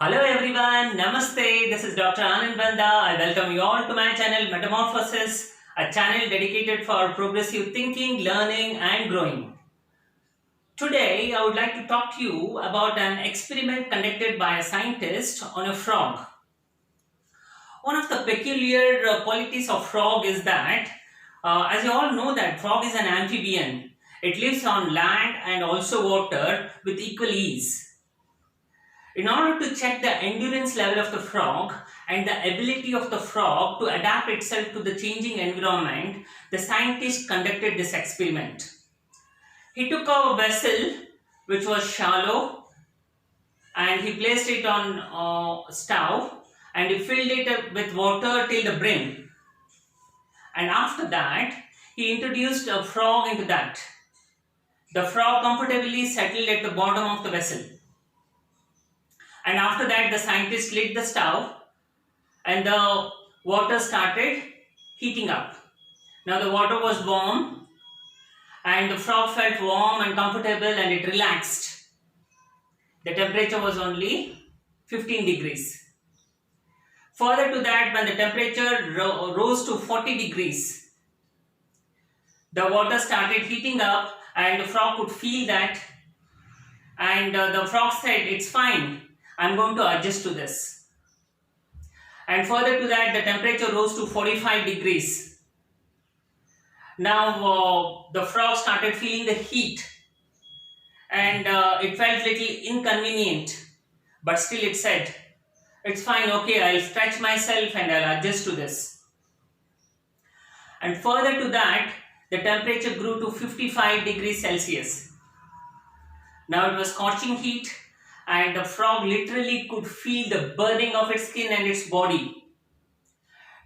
Hello everyone, Namaste. This is Dr. Anand Banda. I welcome you all to my channel Metamorphosis, a channel dedicated for progressive thinking, learning and growing. Today I would like to talk to you about an experiment conducted by a scientist on a frog. One of the peculiar qualities of frog is that, as you all know, that frog is an amphibian. It lives on land and also water with equal ease. In order to check the endurance level of the frog and the ability of the frog to adapt itself to the changing environment, the scientist conducted this experiment. He took a vessel which was shallow and he placed it on a stove and he filled it up with water till the brim. And after that, he introduced a frog into that. The frog comfortably settled at the bottom of the vessel. And after that, the scientist lit the stove and the water started heating up. Now the water was warm and the frog felt warm and comfortable and it relaxed. The temperature was only 15 degrees. Further to that, when the temperature rose to 40 degrees, the water started heating up and the frog could feel that, and the frog said, "It's fine. I'm going to adjust to this." And further to that, the temperature rose to 45 degrees. Now the frog started feeling the heat and it felt little inconvenient, but still it said, "It's fine, okay, I'll stretch myself and I'll adjust to this." And further to that, the temperature grew to 55 degrees Celsius. Now it was scorching heat and the frog literally could feel the burning of its skin and its body.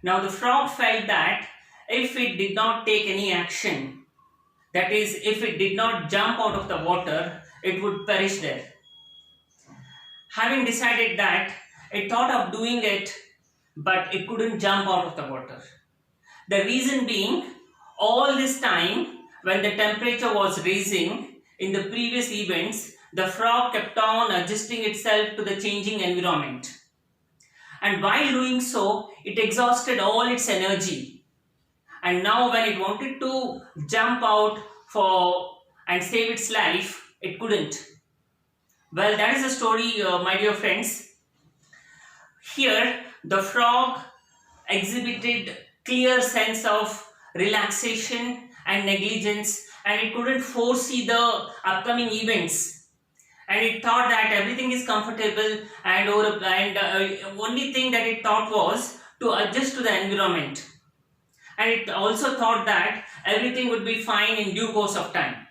Now the frog felt that if it did not take any action, that is, if it did not jump out of the water, it would perish there. Having decided that, it thought of doing it, but it couldn't jump out of the water. The reason being, all this time when the temperature was rising in the previous events, the frog kept on adjusting itself to the changing environment. And while doing so, it exhausted all its energy. And now when it wanted to jump out and save its life, it couldn't. Well, that is the story, my dear friends. Here, the frog exhibited clear sense of relaxation and negligence, and it couldn't foresee the upcoming events. And it thought that everything is comfortable and only thing that it thought was to adjust to the environment. And it also thought that everything would be fine in due course of time.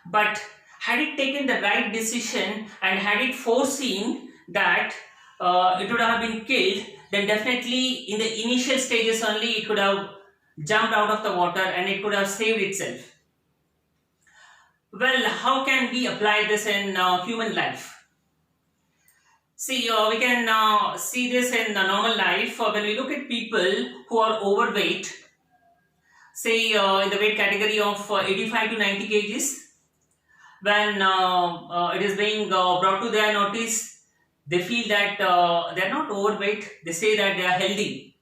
But had it taken the right decision and had it foreseen that it would have been killed, then definitely in the initial stages only it could have jumped out of the water and it could have saved itself. Well, how can we apply this in human life? See, we can see this in the normal life when we look at people who are overweight, say in the weight category of 85 to 90 kgs. When it is being brought to their notice, they feel that they are not overweight. They say that they are healthy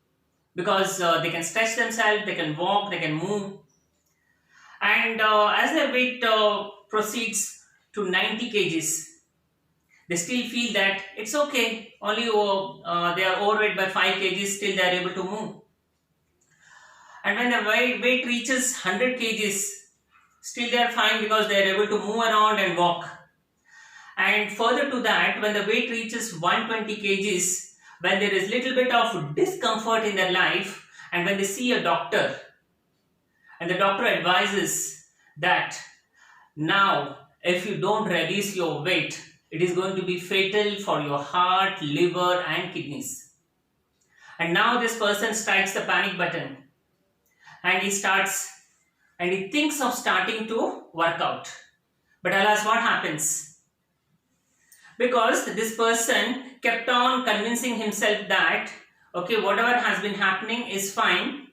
because they can stretch themselves, they can walk, they can move. And as their weight proceeds to 90 kgs, they still feel that it's okay, only they are overweight by 5 kgs, still they are able to move. And when the weight reaches 100 kgs, still they are fine because they are able to move around and walk. And further to that, when the weight reaches 120 kgs, when there is little bit of discomfort in their life, and when they see a doctor, and the doctor advises that now if you don't reduce your weight, it is going to be fatal for your heart, liver and kidneys. And now this person strikes the panic button and he thinks of starting to work out. But alas, what happens? Because this person kept on convincing himself that, okay, whatever has been happening is fine,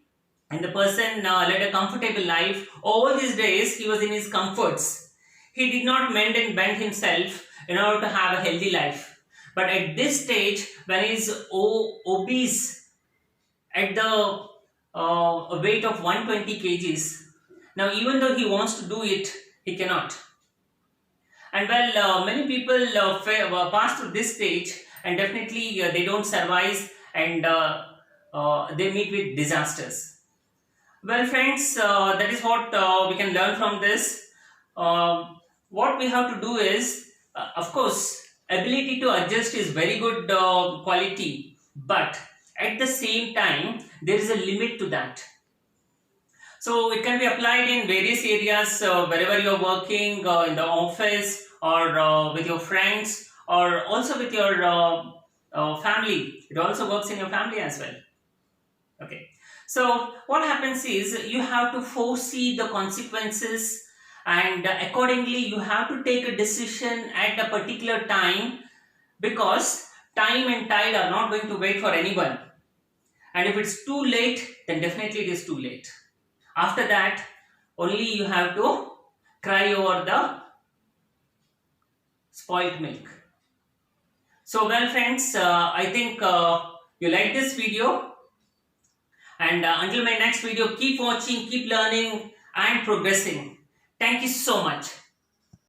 and the person led a comfortable life. All these days he was in his comforts. He did not mend and bend himself in order to have a healthy life. But at this stage, when he is obese at the weight of 120 kgs, now even though he wants to do it, he cannot. And well, many people pass through this stage, and definitely they don't survive, and they meet with disasters. Well, friends, that is what we can learn from this. What we have to do is, of course, ability to adjust is very good quality, but at the same time, there is a limit to that. So it can be applied in various areas, wherever you are working, in the office, or with your friends, or also with your family. It also works in your family as well. Okay. So what happens is you have to foresee the consequences, and accordingly you have to take a decision at a particular time, because time and tide are not going to wait for anyone. And if it's too late, then definitely it is too late. After that, only you have to cry over the spoilt milk. So well, friends, I think you like this video, and until my next video, keep watching, keep learning and progressing. Thank you so much.